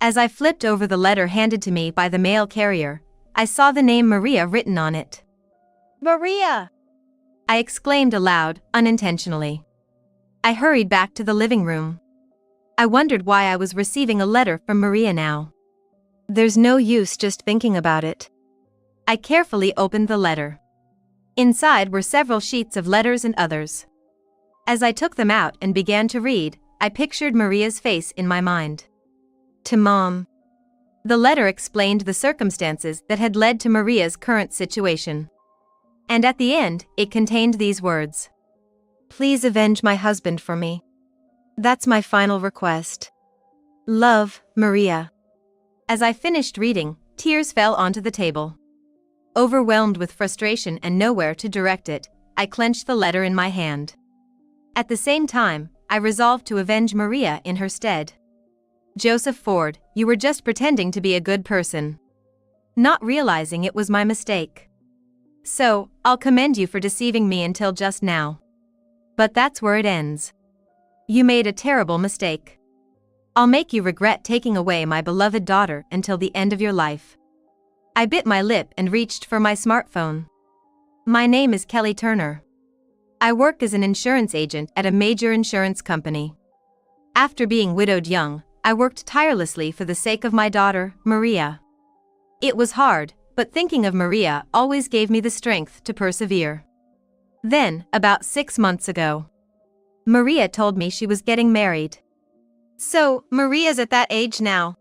As I flipped over the letter handed to me by the mail carrier, I saw the name Maria written on it. Maria! I exclaimed aloud, unintentionally. I hurried back to the living room. I wondered why I was receiving a letter from Maria now. There's no use just thinking about it. I carefully opened the letter. Inside were several sheets of letters and others. As I took them out and began to read, I pictured Maria's face in my mind. To Mom. The letter explained the circumstances that had led to Maria's current situation. And at the end, it contained these words. Please avenge my husband for me. That's my final request. Love, Maria. As I finished reading, tears fell onto the table. Overwhelmed with frustration and nowhere to direct it, I clenched the letter in my hand. At the same time, I resolved to avenge Maria in her stead. Joseph Ford, you were just pretending to be a good person. Not realizing it was my mistake. So, I'll commend you for deceiving me until just now. But that's where it ends. You made a terrible mistake. I'll make you regret taking away my beloved daughter until the end of your life. I bit my lip and reached for my smartphone. My name is Kelly Turner. I work as an insurance agent at a major insurance company. After being widowed young, I worked tirelessly for the sake of my daughter, Maria. It was hard, but thinking of Maria always gave me the strength to persevere. Then, about 6 months ago, Maria told me she was getting married. So, Maria's at that age now.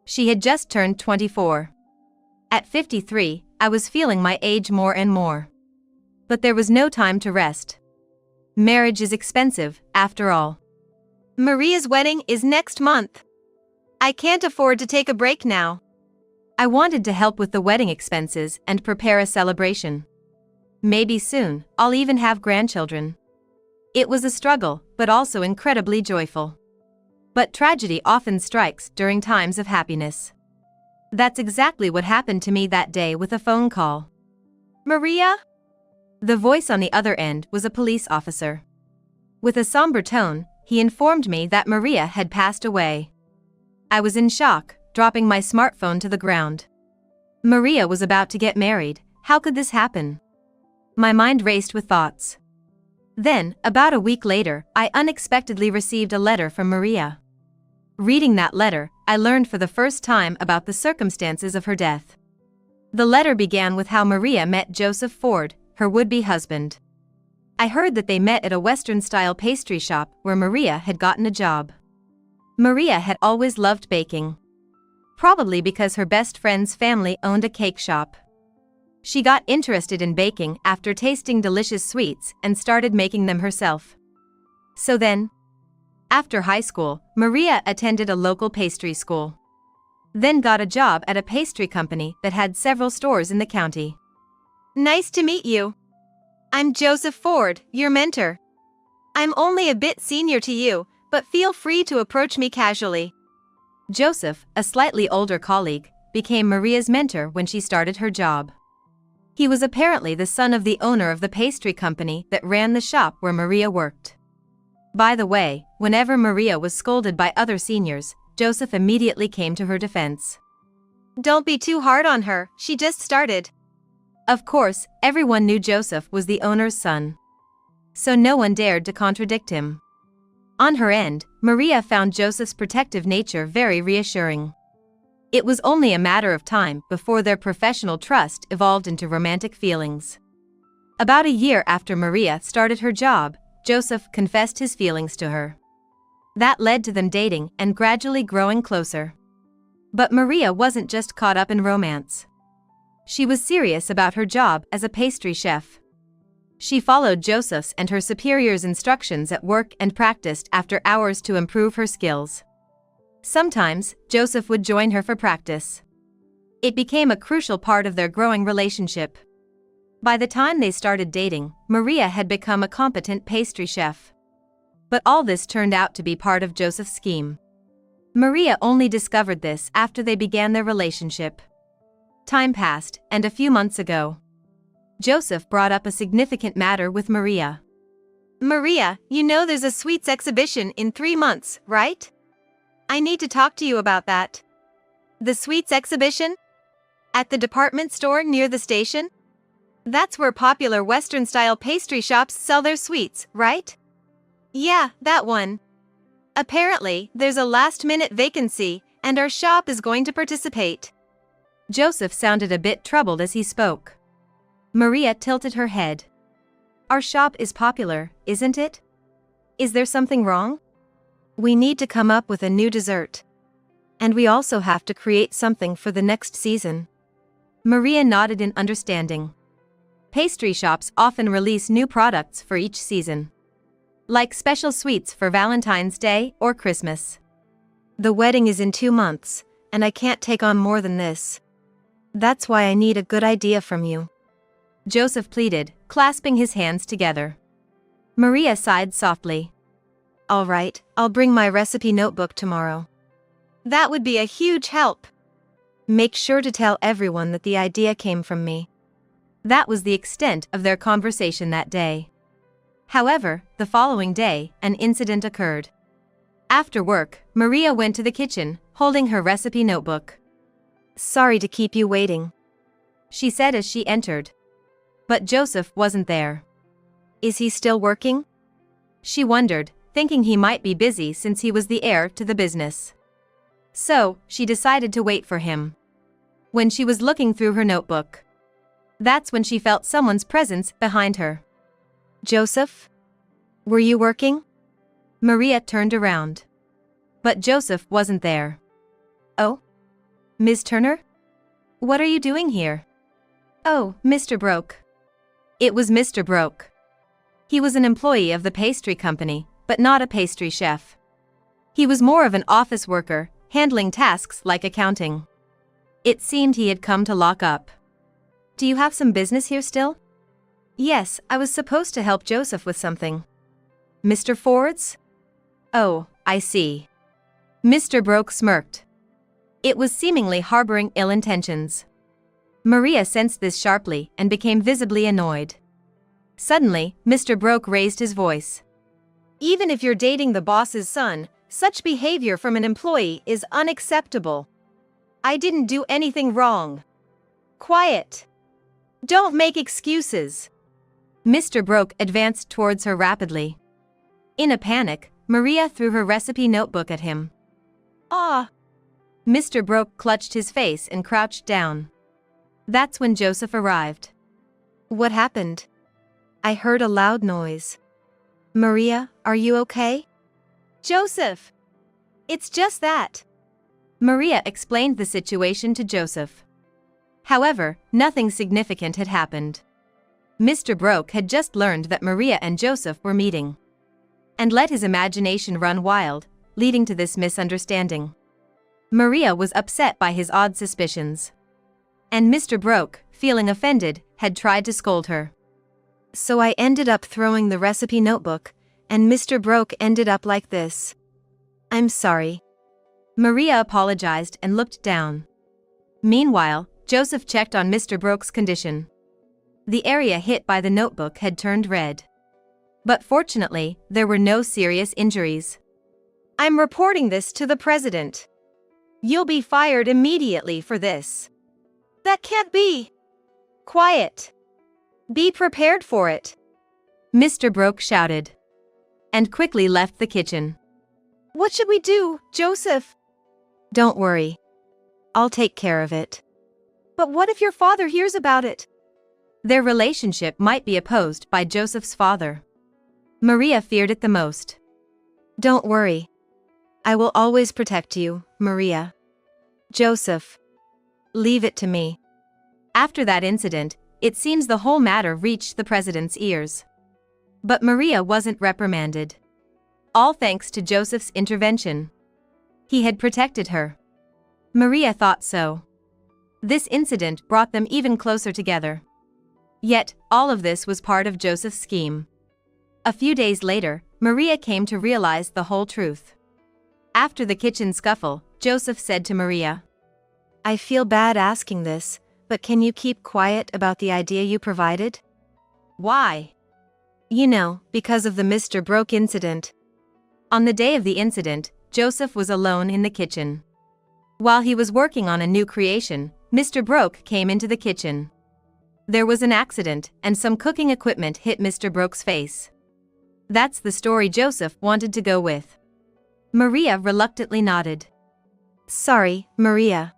She had just turned 24. At 53, I was feeling my age more and more. But there was no time to rest. Marriage is expensive, after all. Maria's wedding is next month. I can't afford to take a break now. I wanted to help with the wedding expenses and prepare a celebration. Maybe soon, I'll even have grandchildren. It was a struggle, but also incredibly joyful. But tragedy often strikes during times of happiness. That's exactly what happened to me that day with a phone call. Maria? The voice on the other end was a police officer. With a somber tone, he informed me that Maria had passed away. I was in shock, dropping my smartphone to the ground. Maria was about to get married. How could this happen? My mind raced with thoughts. Then, about a week later, I unexpectedly received a letter from Maria. Reading that letter, I learned for the first time about the circumstances of her death. The letter began with how Maria met Joseph Ford, her would-be husband. I heard that they met at a Western-style pastry shop where Maria had gotten a job. Maria had always loved baking. Probably because her best friend's family owned a cake shop. She got interested in baking after tasting delicious sweets and started making them herself. So then, after high school, Maria attended a local pastry school. Then got a job at a pastry company that had several stores in the county. Nice to meet you. I'm Joseph Ford, your mentor. I'm only a bit senior to you, but feel free to approach me casually. Joseph, a slightly older colleague, became Maria's mentor when she started her job. He was apparently the son of the owner of the pastry company that ran the shop where Maria worked. By the way, whenever Maria was scolded by other seniors, Joseph immediately came to her defense. Don't be too hard on her, she just started. Of course, everyone knew Joseph was the owner's son. So no one dared to contradict him. On her end, Maria found Joseph's protective nature very reassuring. It was only a matter of time before their professional trust evolved into romantic feelings. About a year after Maria started her job, Joseph confessed his feelings to her. That led to them dating and gradually growing closer. But Maria wasn't just caught up in romance. She was serious about her job as a pastry chef. She followed Joseph's and her superior's instructions at work and practiced after hours to improve her skills. Sometimes, Joseph would join her for practice. It became a crucial part of their growing relationship. By the time they started dating, Maria had become a competent pastry chef. But all this turned out to be part of Joseph's scheme. Maria only discovered this after they began their relationship. Time passed, and a few months ago, Joseph brought up a significant matter with Maria. Maria, you know there's a sweets exhibition in 3 months, right? I need to talk to you about that. The sweets exhibition? At the department store near the station? That's where popular Western-style pastry shops sell their sweets, right? Yeah, that one. Apparently, there's a last-minute vacancy, and our shop is going to participate. Joseph sounded a bit troubled as he spoke. Maria tilted her head. Our shop is popular, isn't it? Is there something wrong? We need to come up with a new dessert. And we also have to create something for the next season. Maria nodded in understanding. Pastry shops often release new products for each season, like special sweets for Valentine's Day or Christmas. The wedding is in 2 months, and I can't take on more than this. That's why I need a good idea from you. Joseph pleaded, clasping his hands together. Maria sighed softly. All right, I'll bring my recipe notebook tomorrow. That would be a huge help. Make sure to tell everyone that the idea came from me. That was the extent of their conversation that day. However, the following day, an incident occurred. After work, Maria went to the kitchen, holding her recipe notebook. Sorry to keep you waiting, she said as she entered. But Joseph wasn't there. Is he still working? She wondered, thinking he might be busy since he was the heir to the business. So, she decided to wait for him. When she was looking through her notebook, that's when she felt someone's presence behind her. Joseph? Were you working? Maria turned around. But Joseph wasn't there. Oh? Ms. Turner? What are you doing here? Oh, Mr. Broke. It was Mr. Broke. He was an employee of the pastry company, but not a pastry chef. He was more of an office worker, handling tasks like accounting. It seemed he had come to lock up. Do you have some business here still? Yes, I was supposed to help Joseph with something. Mr. Ford's? Oh, I see. Mr. Broke smirked. It was seemingly harboring ill intentions. Maria sensed this sharply and became visibly annoyed. Suddenly, Mr. Broke raised his voice. Even if you're dating the boss's son, such behavior from an employee is unacceptable. I didn't do anything wrong. Quiet. Don't make excuses. Mr. Broke advanced towards her rapidly. In a panic, Maria threw her recipe notebook at him. Ah! Mr. Broke clutched his face and crouched down. That's when Joseph arrived. What happened? I heard a loud noise. Maria, are you okay? Joseph! It's just that. Maria explained the situation to Joseph. However, nothing significant had happened. Mr. Broke had just learned that Maria and Joseph were meeting, and let his imagination run wild, leading to this misunderstanding. Maria was upset by his odd suspicions. And Mr. Broke, feeling offended, had tried to scold her. So I ended up throwing the recipe notebook, and Mr. Broke ended up like this. I'm sorry. Maria apologized and looked down. Meanwhile, Joseph checked on Mr. Broke's condition. The area hit by the notebook had turned red. But fortunately, there were no serious injuries. I'm reporting this to the president. You'll be fired immediately for this. That can't be. Quiet. Be prepared for it. Mr. Broke shouted. And quickly left the kitchen. What should we do, Joseph? Don't worry. I'll take care of it. But what if your father hears about it? Their relationship might be opposed by Joseph's father. Maria feared it the most. Don't worry. I will always protect you, Maria. Joseph. Leave it to me. After that incident, it seems the whole matter reached the president's ears. But Maria wasn't reprimanded. All thanks to Joseph's intervention. He had protected her. Maria thought so. This incident brought them even closer together. Yet, all of this was part of Joseph's scheme. A few days later, Maria came to realize the whole truth. After the kitchen scuffle, Joseph said to Maria, I feel bad asking this, but can you keep quiet about the idea you provided? Why? You know, because of the Mr. Broke incident. On the day of the incident, Joseph was alone in the kitchen. While he was working on a new creation, Mr. Broke came into the kitchen. There was an accident, and some cooking equipment hit Mr. Broke's face. That's the story Joseph wanted to go with. Maria reluctantly nodded. Sorry, Maria.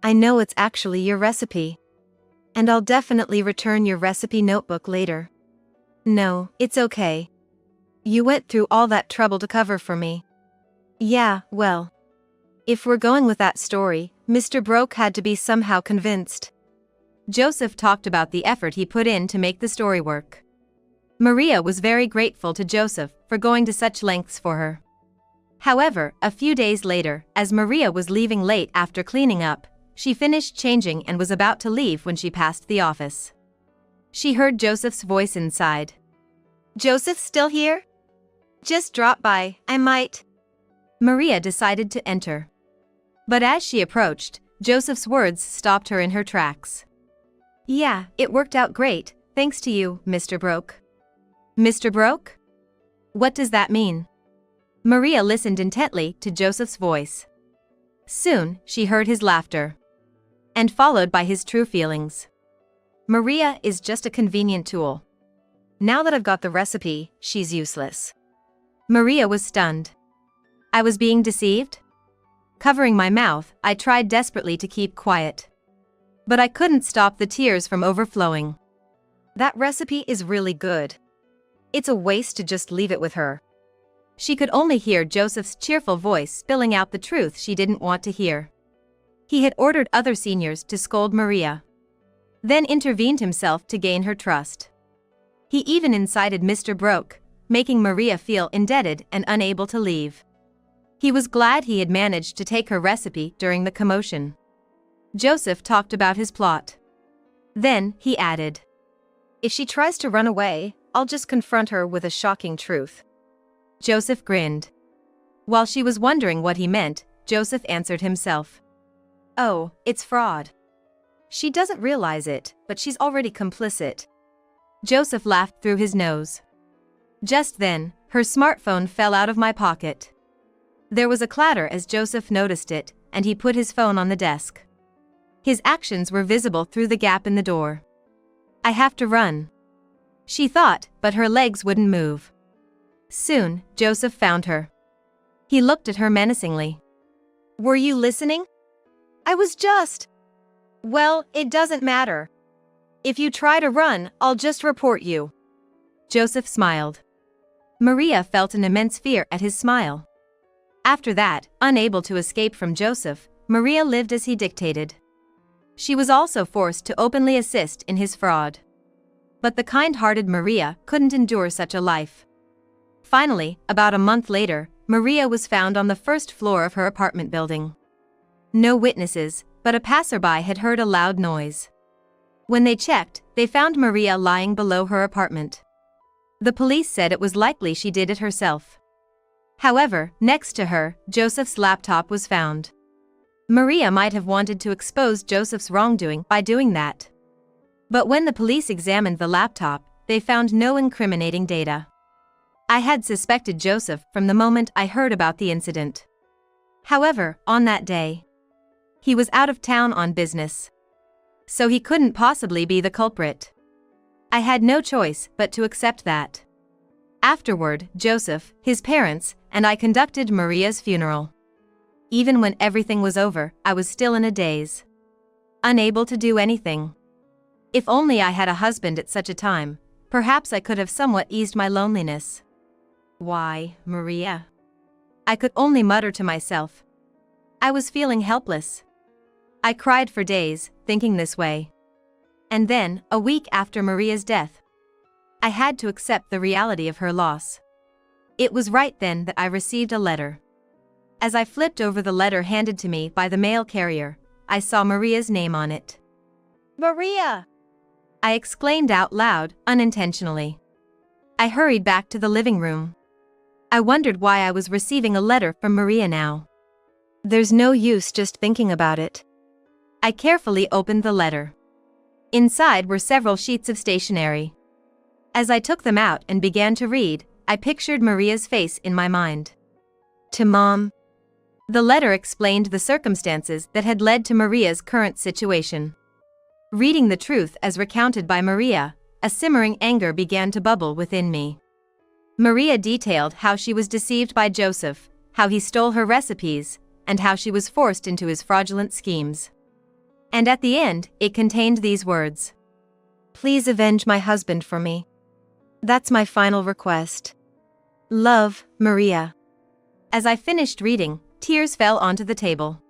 I know it's actually your recipe. And I'll definitely return your recipe notebook later. No, it's okay. You went through all that trouble to cover for me. Yeah, well. If we're going with that story, Mr. Broke had to be somehow convinced. Joseph talked about the effort he put in to make the story work. Maria was very grateful to Joseph for going to such lengths for her. However, a few days later, as Maria was leaving late after cleaning up, she finished changing and was about to leave when she passed the office. She heard Joseph's voice inside. Joseph's still here? Just drop by, I might. Maria decided to enter. But as she approached, Joseph's words stopped her in her tracks. Yeah, it worked out great, thanks to you, Mr. Broke. Mr. Broke? What does that mean? Maria listened intently to Joseph's voice. Soon, she heard his laughter. And followed by his true feelings. Maria is just a convenient tool. Now that I've got the recipe, she's useless. Maria was stunned. I was being deceived? Covering my mouth, I tried desperately to keep quiet. But I couldn't stop the tears from overflowing. That recipe is really good. It's a waste to just leave it with her. She could only hear Joseph's cheerful voice spilling out the truth she didn't want to hear. He had ordered other seniors to scold Maria. Then intervened himself to gain her trust. He even incited Mr. Broke, making Maria feel indebted and unable to leave. He was glad he had managed to take her recipe during the commotion. Joseph talked about his plot. Then, he added, If she tries to run away, I'll just confront her with a shocking truth. Joseph grinned. While she was wondering what he meant, Joseph answered himself. Oh, it's fraud. She doesn't realize it, but she's already complicit. Joseph laughed through his nose. Just then, her smartphone fell out of my pocket. There was a clatter as Joseph noticed it, and he put his phone on the desk. His actions were visible through the gap in the door. I have to run, she thought, but her legs wouldn't move. Soon, Joseph found her. He looked at her menacingly. Were you listening? I was just. Well, it doesn't matter. If you try to run, I'll just report you. Joseph smiled. Maria felt an immense fear at his smile. After that, unable to escape from Joseph, Maria lived as he dictated. She was also forced to openly assist in his fraud. But the kind-hearted Maria couldn't endure such a life. Finally, about a month later, Maria was found on the first floor of her apartment building. No witnesses, but a passerby had heard a loud noise. When they checked, they found Maria lying below her apartment. The police said it was likely she did it herself. However, next to her, Joseph's laptop was found. Maria might have wanted to expose Joseph's wrongdoing by doing that. But when the police examined the laptop, they found no incriminating data. I had suspected Joseph from the moment I heard about the incident. However, on that day, he was out of town on business. So he couldn't possibly be the culprit. I had no choice but to accept that. Afterward, Joseph, his parents, and I conducted Maria's funeral. Even when everything was over, I was still in a daze. Unable to do anything. If only I had a husband at such a time, perhaps I could have somewhat eased my loneliness. Why, Maria? I could only mutter to myself. I was feeling helpless. I cried for days, thinking this way. And then, a week after Maria's death, I had to accept the reality of her loss. It was right then that I received a letter. As I flipped over the letter handed to me by the mail carrier, I saw Maria's name on it. Maria! I exclaimed out loud, unintentionally. I hurried back to the living room. I wondered why I was receiving a letter from Maria now. There's no use just thinking about it. I carefully opened the letter. Inside were several sheets of stationery. As I took them out and began to read, I pictured Maria's face in my mind. To Mom. The letter explained the circumstances that had led to Maria's current situation. Reading the truth as recounted by Maria, a simmering anger began to bubble within me. Maria detailed how she was deceived by Joseph, how he stole her recipes, and how she was forced into his fraudulent schemes. And at the end, it contained these words: Please avenge my husband for me. That's my final request. Love, Maria. As I finished reading, tears fell onto the table.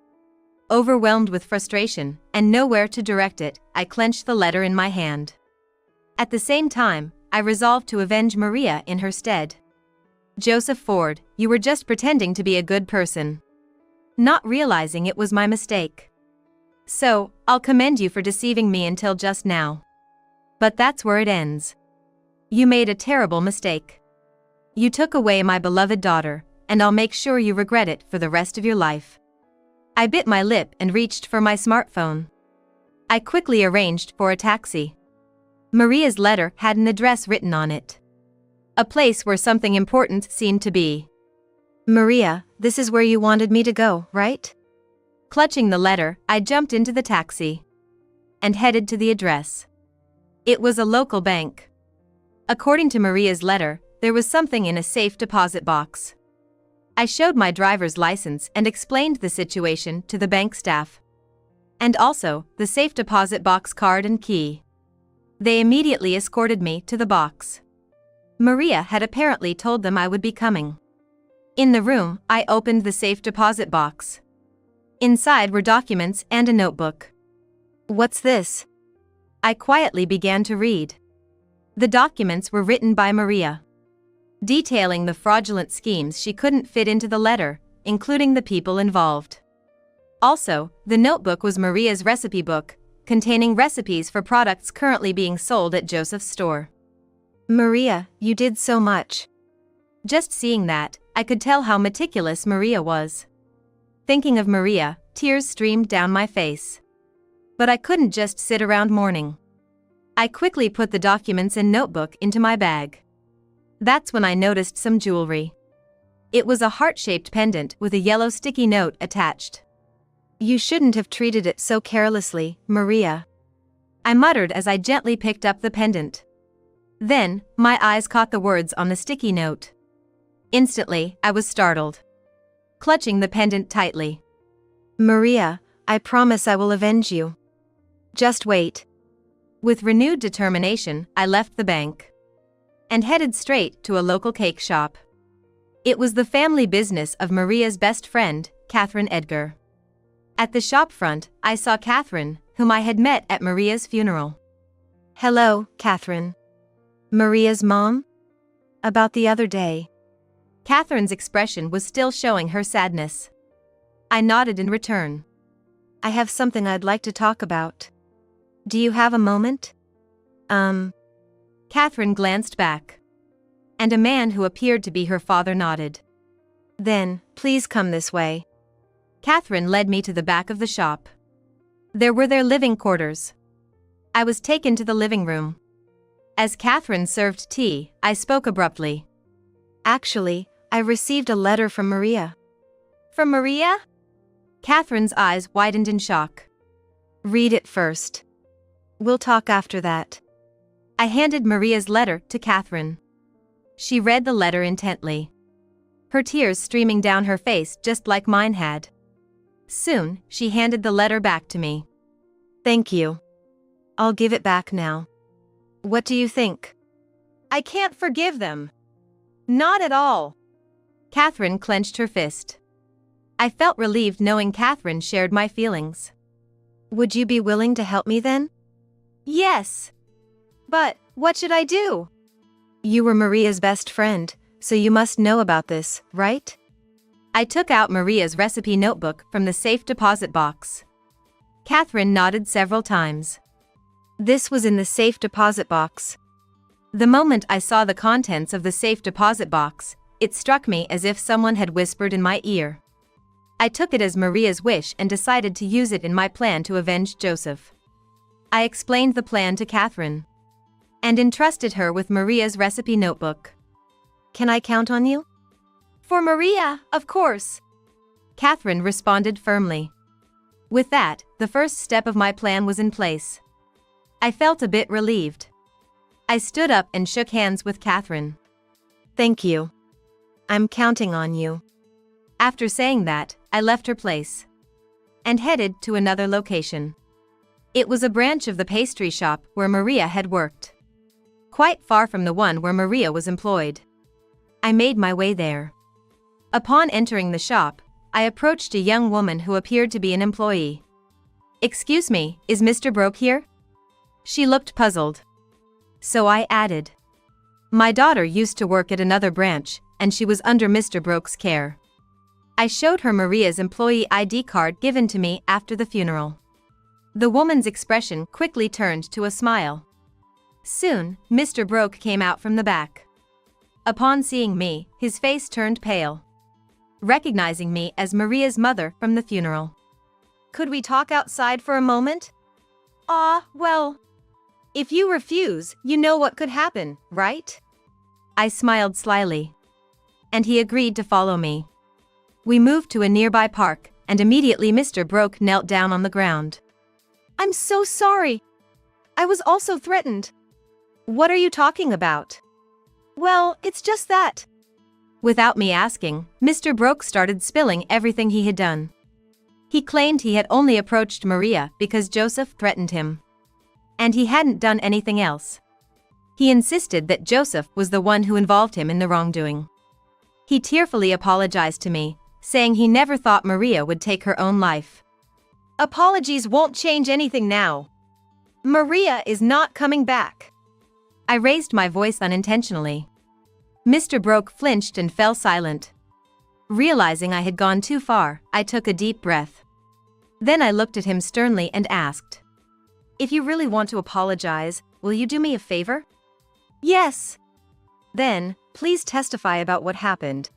Overwhelmed with frustration, and nowhere to direct it, I clenched the letter in my hand. At the same time, I resolved to avenge Maria in her stead. Joseph Ford, you were just pretending to be a good person, not realizing it was my mistake. So, I'll commend you for deceiving me until just now. But that's where it ends. You made a terrible mistake. You took away my beloved daughter, and I'll make sure you regret it for the rest of your life. I bit my lip and reached for my smartphone. I quickly arranged for a taxi. Maria's letter had an address written on it. A place where something important seemed to be. Maria, this is where you wanted me to go, right? Clutching the letter, I jumped into the taxi and headed to the address. It was a local bank. According to Maria's letter, there was something in a safe deposit box. I showed my driver's license and explained the situation to the bank staff. And also, the safe deposit box card and key. They immediately escorted me to the box. Maria had apparently told them I would be coming. In the room, I opened the safe deposit box. Inside were documents and a notebook. What's this? I quietly began to read. The documents were written by Maria, detailing the fraudulent schemes she couldn't fit into the letter, including the people involved. Also, the notebook was Maria's recipe book, containing recipes for products currently being sold at Joseph's store. Maria, you did so much. Just seeing that, I could tell how meticulous Maria was. Thinking of Maria, tears streamed down my face. But I couldn't just sit around mourning. I quickly put the documents and notebook into my bag. That's when I noticed some jewelry. It was a heart-shaped pendant with a yellow sticky note attached. You shouldn't have treated it so carelessly, Maria. I muttered as I gently picked up the pendant. Then, my eyes caught the words on the sticky note. Instantly, I was startled. Clutching the pendant tightly. Maria, I promise I will avenge you. Just wait. With renewed determination, I left the bank and headed straight to a local cake shop. It was the family business of Maria's best friend, Catherine Edgar. At the shop front, I saw Catherine, whom I had met at Maria's funeral. Hello, Catherine. Maria's mom? About the other day. Catherine's expression was still showing her sadness. I nodded in return. I have something I'd like to talk about. Do you have a moment? Catherine glanced back. And a man who appeared to be her father nodded. Then, please come this way. Catherine led me to the back of the shop. There were their living quarters. I was taken to the living room. As Catherine served tea, I spoke abruptly. Actually, I received a letter from Maria. From Maria? Catherine's eyes widened in shock. Read it first. We'll talk after that. I handed Maria's letter to Catherine. She read the letter intently, her tears streaming down her face just like mine had. Soon, she handed the letter back to me. Thank you. I'll give it back now. What do you think? I can't forgive them. Not at all. Catherine clenched her fist. I felt relieved knowing Catherine shared my feelings. Would you be willing to help me then? Yes. But, what should I do? You were Maria's best friend, so you must know about this, right? I took out Maria's recipe notebook from the safe deposit box. Catherine nodded several times. This was in the safe deposit box. The moment I saw the contents of the safe deposit box, it struck me as if someone had whispered in my ear. I took it as Maria's wish and decided to use it in my plan to avenge Joseph. I explained the plan to Catherine and entrusted her with Maria's recipe notebook. Can I count on you? For Maria, of course. Catherine responded firmly. With that, the first step of my plan was in place. I felt a bit relieved. I stood up and shook hands with Catherine. Thank you. I'm counting on you. After saying that, I left her place and headed to another location. It was a branch of the pastry shop where Maria had worked, quite far from the one where Maria was employed. I made my way there. Upon entering the shop, I approached a young woman who appeared to be an employee. "Excuse me, is Mr. Broke here?" She looked puzzled. So I added, "My daughter used to work at another branch, and she was under Mr. Broke's care." I showed her Maria's employee ID card given to me after the funeral. The woman's expression quickly turned to a smile. Soon, Mr. Broke came out from the back. Upon seeing me, his face turned pale, recognizing me as Maria's mother from the funeral. Could we talk outside for a moment? Well, if you refuse, you know what could happen, right? I smiled slyly, and he agreed to follow me. We moved to a nearby park, and immediately Mr. Broke knelt down on the ground. I'm so sorry. I was also threatened. What are you talking about? Well, it's just that. Without me asking, Mr. Broke started spilling everything he had done. He claimed he had only approached Maria because Joseph threatened him, and he hadn't done anything else. He insisted that Joseph was the one who involved him in the wrongdoing. He tearfully apologized to me, saying he never thought Maria would take her own life. Apologies won't change anything now. Maria is not coming back. I raised my voice unintentionally. Mr. Broke flinched and fell silent. Realizing I had gone too far, I took a deep breath. Then I looked at him sternly and asked, "If you really want to apologize, will you do me a favor?" Yes. Then, please testify about what happened.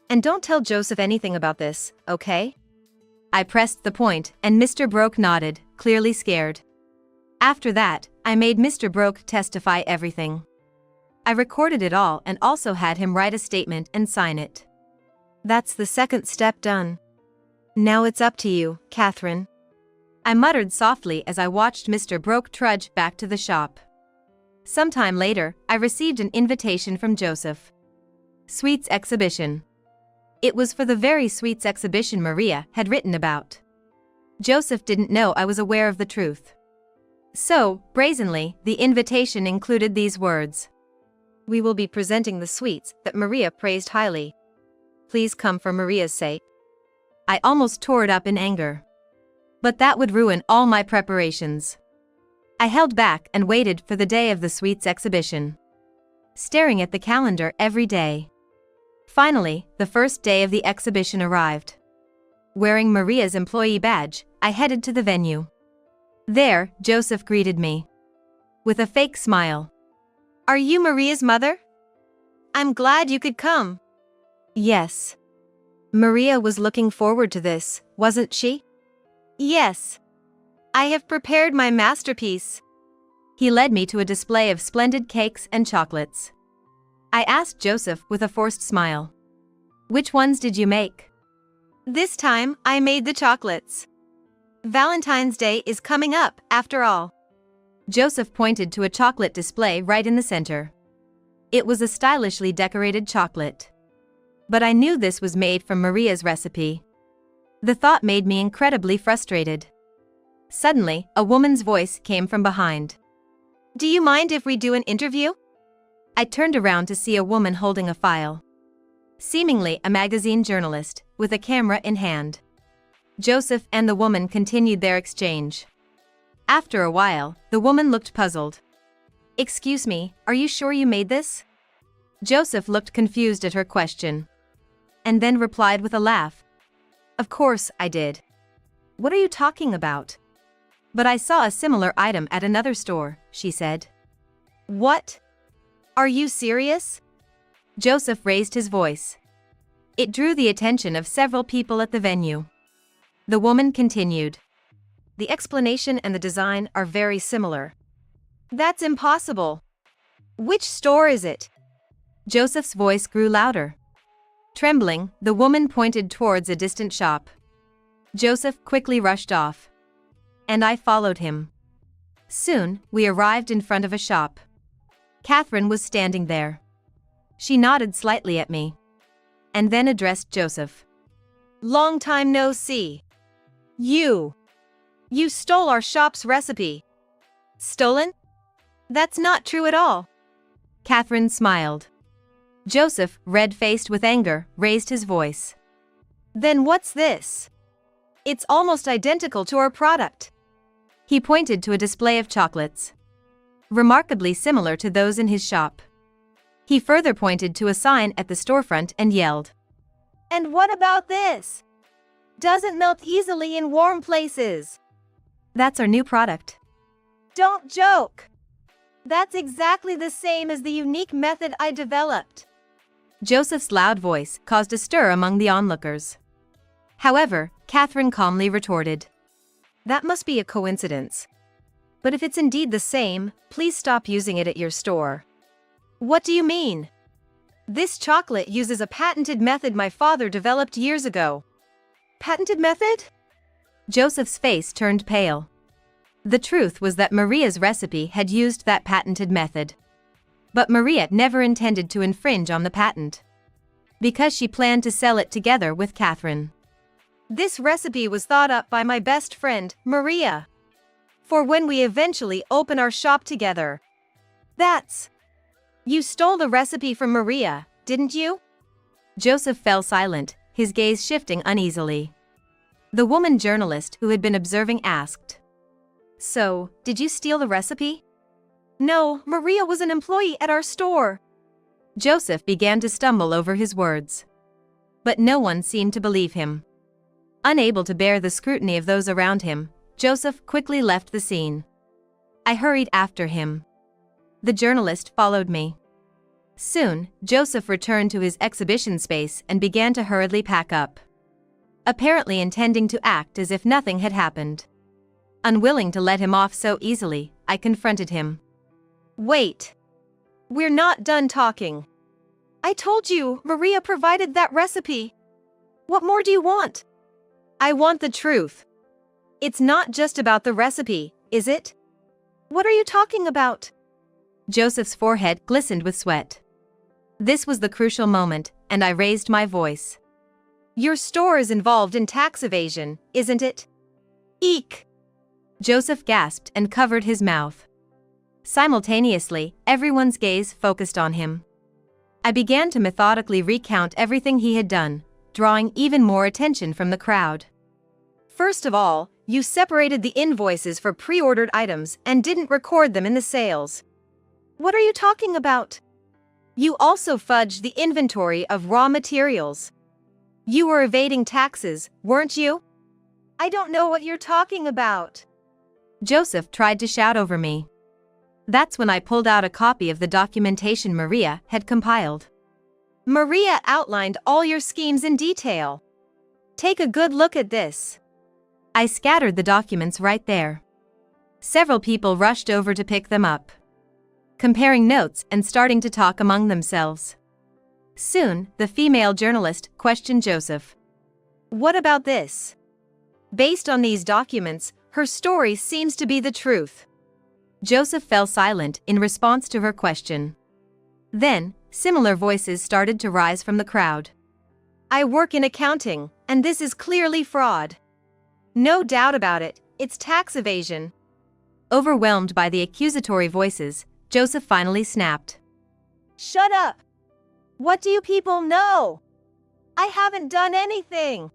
And don't tell Joseph anything about this, okay? I pressed the point, and Mr. Broke nodded, clearly scared. After that, I made Mr. Broke testify everything. I recorded it all and also had him write a statement and sign it. That's the second step done. Now it's up to you, Catherine. I muttered softly as I watched Mr. Broke trudge back to the shop. Sometime later, I received an invitation from Joseph. Sweets exhibition. It was for the very sweets exhibition Maria had written about. Joseph didn't know I was aware of the truth. So, brazenly, the invitation included these words: "We will be presenting the sweets that Maria praised highly. Please come for Maria's sake." I almost tore it up in anger. But that would ruin all my preparations. I held back and waited for the day of the sweets exhibition, staring at the calendar every day. Finally, the first day of the exhibition arrived. Wearing Maria's employee badge, I headed to the venue. There, Joseph greeted me with a fake smile. Are you Maria's mother? I'm glad you could come. Yes. Maria was looking forward to this, wasn't she? Yes. I have prepared my masterpiece. He led me to a display of splendid cakes and chocolates. I asked Joseph with a forced smile, "Which ones did you make?" This time, I made the chocolates. Valentine's Day is coming up, after all. Joseph pointed to a chocolate display right in the center. It was a stylishly decorated chocolate. But I knew this was made from Maria's recipe. The thought made me incredibly frustrated. Suddenly, a woman's voice came from behind. Do you mind if we do an interview? I turned around to see a woman holding a file. Seemingly a magazine journalist, with a camera in hand. Joseph and the woman continued their exchange. After a while, the woman looked puzzled. "Excuse me, are you sure you made this?" Joseph looked confused at her question, and then replied with a laugh. "Of course I did. What are you talking about?" "But I saw a similar item at another store," she said. What? Are you serious? Joseph raised his voice. It drew the attention of several people at the venue. The woman continued. "The explanation and the design are very similar." That's impossible. Which store is it? Joseph's voice grew louder. Trembling, the woman pointed towards a distant shop. Joseph quickly rushed off. And I followed him. Soon, we arrived in front of a shop. Catherine was standing there. She nodded slightly at me. And then addressed Joseph. Long time no see. You stole our shop's recipe. Stolen? That's not true at all. Catherine smiled. Joseph, red-faced with anger, raised his voice. Then what's this? It's almost identical to our product. He pointed to a display of chocolates, remarkably similar to those in his shop. He further pointed to a sign at the storefront and yelled. And what about this? Doesn't melt easily in warm places. That's our new product. Don't joke. That's exactly the same as the unique method I developed. Joseph's loud voice caused a stir among the onlookers. However, Catherine calmly retorted. That must be a coincidence. But if it's indeed the same, please stop using it at your store. What do you mean? This chocolate uses a patented method my father developed years ago. Patented method? Joseph's face turned pale. The truth was that Maria's recipe had used that patented method. But Maria never intended to infringe on the patent, because she planned to sell it together with Catherine. This recipe was thought up by my best friend, Maria, for when we eventually open our shop together. You stole the recipe from Maria, didn't you? Joseph fell silent, his gaze shifting uneasily. The woman journalist who had been observing asked. So, did you steal the recipe? No, Maria was an employee at our store. Joseph began to stumble over his words. But no one seemed to believe him. Unable to bear the scrutiny of those around him, Joseph quickly left the scene. I hurried after him. The journalist followed me. Soon, Joseph returned to his exhibition space and began to hurriedly pack up, apparently intending to act as if nothing had happened. Unwilling to let him off so easily, I confronted him. Wait. We're not done talking. I told you Maria provided that recipe. What more do you want? I want the truth. It's not just about the recipe, is it? What are you talking about? Joseph's forehead glistened with sweat. This was the crucial moment, and I raised my voice. Your store is involved in tax evasion, isn't it? Eek! Joseph gasped and covered his mouth. Simultaneously, everyone's gaze focused on him. I began to methodically recount everything he had done, drawing even more attention from the crowd. First of all, you separated the invoices for pre-ordered items and didn't record them in the sales. What are you talking about? You also fudged the inventory of raw materials. You were evading taxes, weren't you? I don't know what you're talking about. Joseph tried to shout over me. That's when I pulled out a copy of the documentation Maria had compiled. Maria outlined all your schemes in detail. Take a good look at this. I scattered the documents right there. Several people rushed over to pick them up, comparing notes and starting to talk among themselves. Soon, the female journalist questioned Joseph. What about this? Based on these documents, her story seems to be the truth. Joseph fell silent in response to her question. Then, similar voices started to rise from the crowd. I work in accounting, and this is clearly fraud. No doubt about it, it's tax evasion. Overwhelmed by the accusatory voices, Joseph finally snapped. Shut up! What do you people know? I haven't done anything.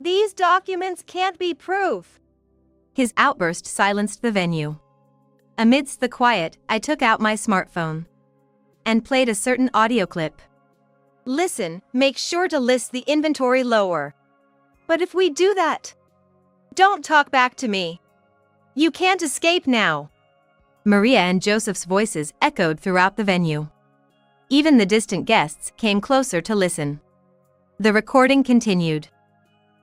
These documents can't be proof. His outburst silenced the venue. Amidst the quiet, I took out my smartphone and played a certain audio clip. Listen, make sure to list the inventory lower. But if we do that, don't talk back to me. You can't escape now. Maria and Joseph's voices echoed throughout the venue. Even the distant guests came closer to listen. The recording continued.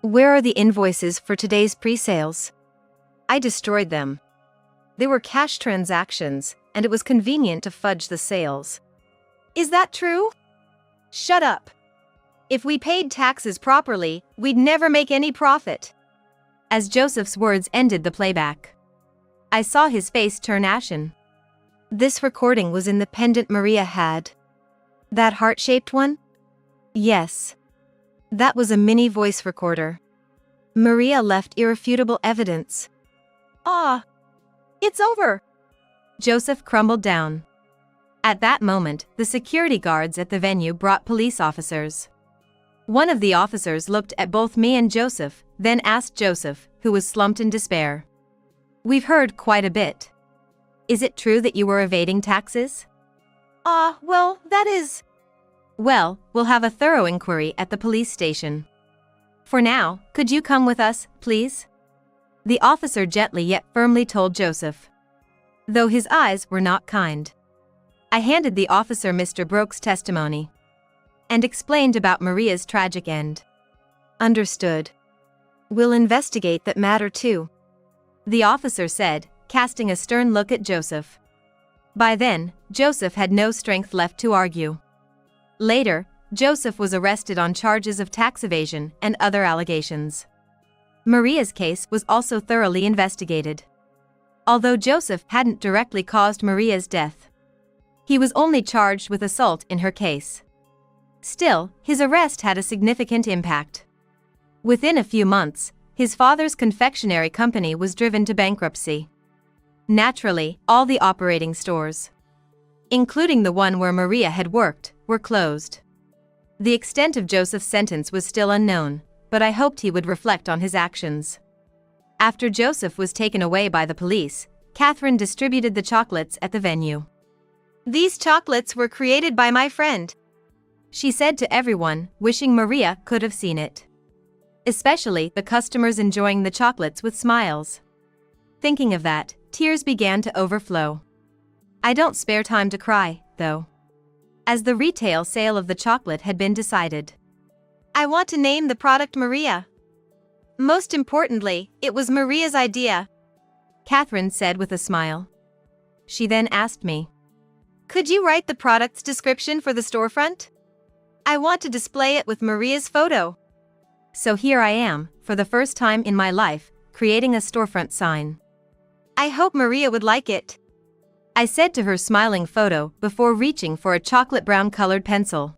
Where are the invoices for today's pre-sales? I destroyed them. They were cash transactions, and it was convenient to fudge the sales. Is that true? Shut up. If we paid taxes properly, we'd never make any profit. As Joseph's words ended the playback, I saw his face turn ashen. This recording was in the pendant Maria had. That heart-shaped one? Yes. That was a mini voice recorder. Maria left irrefutable evidence. Ah! It's over! Joseph crumbled down. At that moment, the security guards at the venue brought police officers. One of the officers looked at both me and Joseph, then asked Joseph, who was slumped in despair. We've heard quite a bit. Is it true that you were evading taxes? Well, that is... Well, we'll have a thorough inquiry at the police station. For now, could you come with us, please? The officer gently yet firmly told Joseph, though his eyes were not kind. I handed the officer Mr. Broke's testimony and explained about Maria's tragic end. Understood. We'll investigate that matter too, the officer said, casting a stern look at Joseph. By then, Joseph had no strength left to argue. Later, Joseph was arrested on charges of tax evasion and other allegations. Maria's case was also thoroughly investigated. Although Joseph hadn't directly caused Maria's death, he was only charged with assault in her case. Still, his arrest had a significant impact. Within a few months, his father's confectionery company was driven to bankruptcy. Naturally, all the operating stores, including the one where Maria had worked, were closed. The extent of Joseph's sentence was still unknown, but I hoped he would reflect on his actions. After Joseph was taken away by the police, Catherine distributed the chocolates at the venue. These chocolates were created by my friend, she said to everyone, wishing Maria could have seen it. Especially the customers enjoying the chocolates with smiles. Thinking of that, tears began to overflow. I don't spare time to cry, though, as the retail sale of the chocolate had been decided. I want to name the product Maria. Most importantly, it was Maria's idea, Catherine said with a smile. She then asked me, could you write the product's description for the storefront? I want to display it with Maria's photo. So here I am, for the first time in my life, creating a storefront sign. I hope Maria would like it, I said to her smiling photo before reaching for a chocolate brown colored pencil.